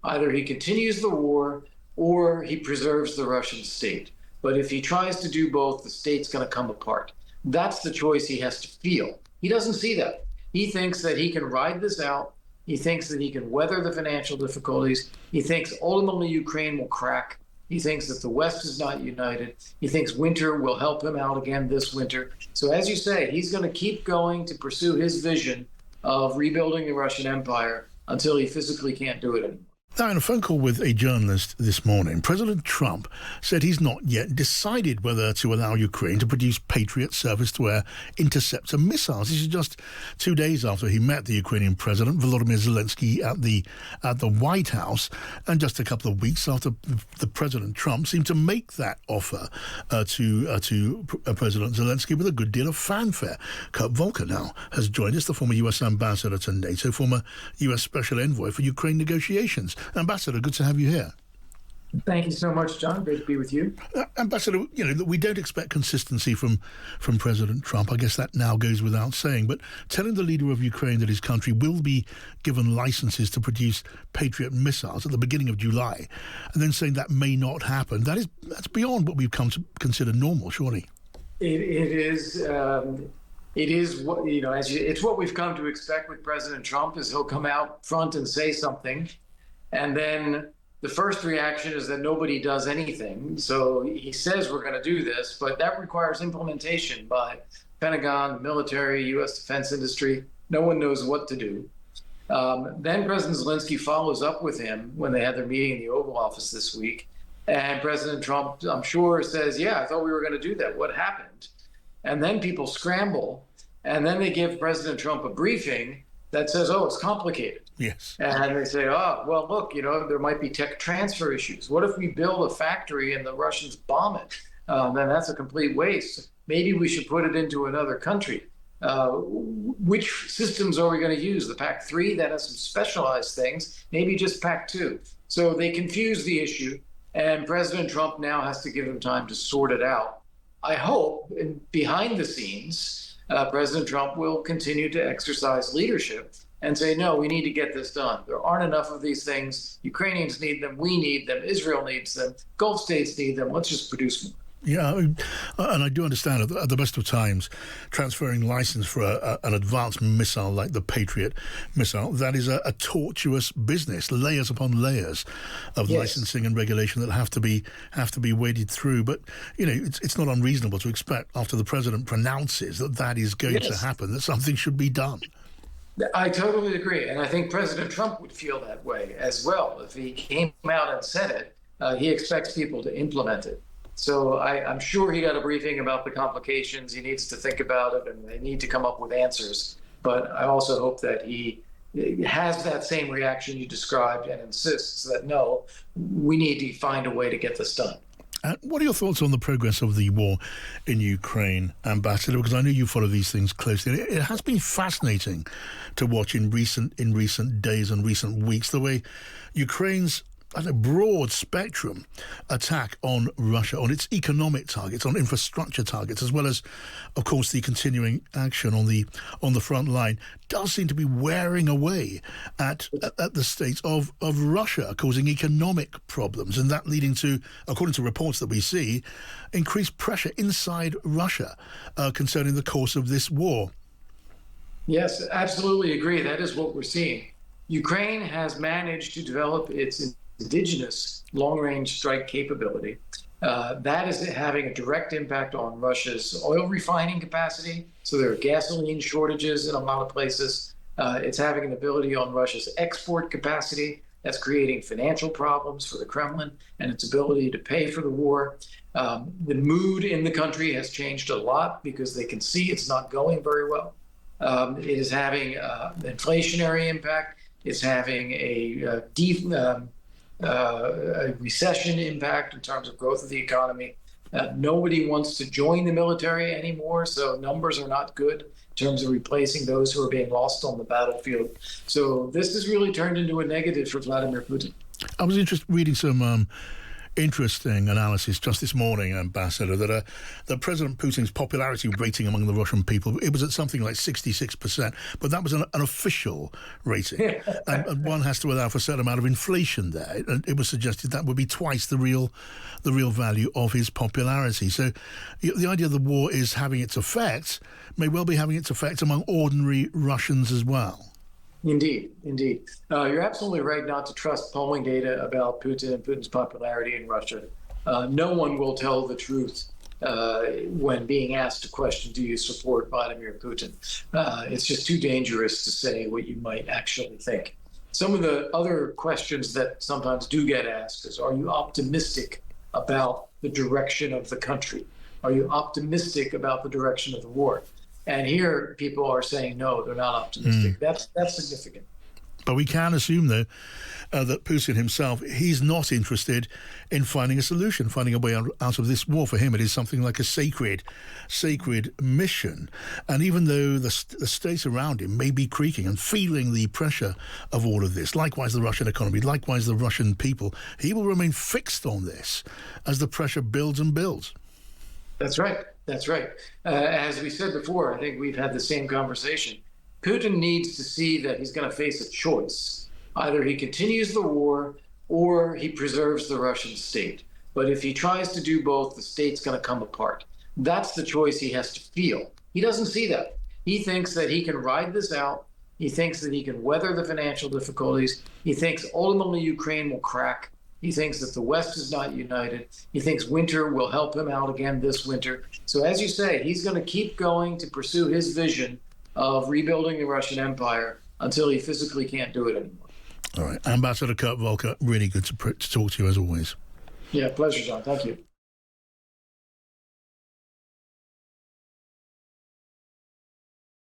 Either he continues the war or he preserves the Russian state. But if he tries to do both, the state's going to come apart. That's the choice he has to feel. He doesn't see that. He thinks that he can ride this out. He thinks that he can weather the financial difficulties. He thinks ultimately Ukraine will crack. He thinks that the West is not united. He thinks winter will help him out again this winter. So as you say, he's going to keep going to pursue his vision of rebuilding the Russian Empire until he physically can't do it anymore. Now, in a phone call with a journalist this morning, President Trump said he's not yet decided whether to allow Ukraine to produce Patriot surface-to-air interceptor missiles. This is just 2 days after he met the Ukrainian President, Volodymyr Zelensky, at the White House, and just a couple of weeks after the President Trump seemed to make that offer to President Zelensky with a good deal of fanfare. Kurt Volker now has joined us, the former U.S. ambassador to NATO, former U.S. special envoy for Ukraine negotiations. Ambassador, good to have you here. Thank you so much, John. Great to be with you. Ambassador, we don't expect consistency from President Trump. I guess that now goes without saying. But telling the leader of Ukraine that his country will be given licenses to produce Patriot missiles at the beginning of July, and then saying that may not happen, that's beyond what we've come to consider normal, surely. It is. It is what it's what we've come to expect with President Trump. Is he'll come out front and say something, and then the first reaction is that nobody does anything. So he says we're going to do this, but that requires implementation by Pentagon, military, U.S. defense industry. No one knows what to do. Then President Zelensky follows up with him when they had their meeting in the Oval Office this week. And President Trump, I'm sure, says, yeah, I thought we were going to do that. What happened? And then people scramble. And then they give President Trump a briefing that says, oh, it's complicated. Yes. And they say, oh, well, look, there might be tech transfer issues. What if we build a factory and the Russians bomb it? Then that's a complete waste. Maybe we should put it into another country. Which systems are we going to use? The PAC-3 that has some specialized things, maybe just PAC-2. So they confuse the issue, and President Trump now has to give him time to sort it out. I hope behind the scenes, President Trump will continue to exercise leadership and say, no, we need to get this done. There aren't enough of these things. Ukrainians need them. We need them. Israel needs them. Gulf states need them. Let's just produce more. Yeah, and I do understand at the best of times, transferring license for an advanced missile like the Patriot missile, that is a tortuous business, layers upon layers of licensing and regulation that have to be waded through. But it's not unreasonable to expect after the president pronounces that is going to happen, that something should be done. I totally agree, and I think President Trump would feel that way as well if he came out and said it. He expects people to implement it. So I'm sure he got a briefing about the complications. He needs to think about it, and they need to come up with answers. But I also hope that he has that same reaction you described and insists that, no, we need to find a way to get this done. What are your thoughts on the progress of the war in Ukraine, Ambassador? Because I know you follow these things closely. It has been fascinating to watch in recent days and recent weeks the way Ukraine's a broad spectrum attack on Russia, on its economic targets, on infrastructure targets, as well as, of course, the continuing action on the front line, does seem to be wearing away at the states of Russia, causing economic problems, and that leading to, according to reports that we see, increased pressure inside Russia concerning the course of this war. Yes, absolutely agree. That is what we're seeing. Ukraine has managed to develop its indigenous long-range strike capability. That is having a direct impact on Russia's oil refining capacity. So there are gasoline shortages in a lot of places. It's having an ability on Russia's export capacity. That's creating financial problems for the Kremlin and its ability to pay for the war. The mood in the country has changed a lot because they can see it's not going very well. It is having an inflationary impact. It's having a recession impact in terms of growth of the economy. Nobody wants to join the military anymore, so numbers are not good in terms of replacing those who are being lost on the battlefield. So this has really turned into a negative for Vladimir Putin. I was reading some interesting analysis just this morning, Ambassador, that President Putin's popularity rating among the Russian people, it was at something like 66%, but that was an official rating. And one has to allow for a certain amount of inflation there. And it was suggested that would be twice the real value of his popularity. So the idea of the war is having its effect, may well be having its effect among ordinary Russians as well. Indeed, indeed. You're absolutely right not to trust polling data about Putin and Putin's popularity in Russia. No one will tell the truth when being asked a question, do you support Vladimir Putin? It's just too dangerous to say what you might actually think. Some of the other questions that sometimes do get asked is, are you optimistic about the direction of the country? Are you optimistic about the direction of the war? And here, people are saying, no, they're not optimistic. That's significant. But we can assume, though, that Putin himself, he's not interested in finding a solution, finding a way out of this war. For him, it is something like a sacred mission. And even though the state around him may be creaking and feeling the pressure of all of this, likewise the Russian economy, likewise the Russian people, he will remain fixed on this as the pressure builds and builds. That's right. That's right. As we said before, I think we've had the same conversation. Putin needs to see that he's going to face a choice. Either he continues the war or he preserves the Russian state. But if he tries to do both, the state's going to come apart. That's the choice he has to feel. He doesn't see that. He thinks that he can ride this out. He thinks that he can weather the financial difficulties. He thinks ultimately Ukraine will crack. He thinks that the West is not united. He thinks winter will help him out again this winter. So as you say, he's going to keep going to pursue his vision of rebuilding the Russian Empire until he physically can't do it anymore. All right. Ambassador Kurt Volker, really good to talk to you as always. Yeah, pleasure, John. Thank you.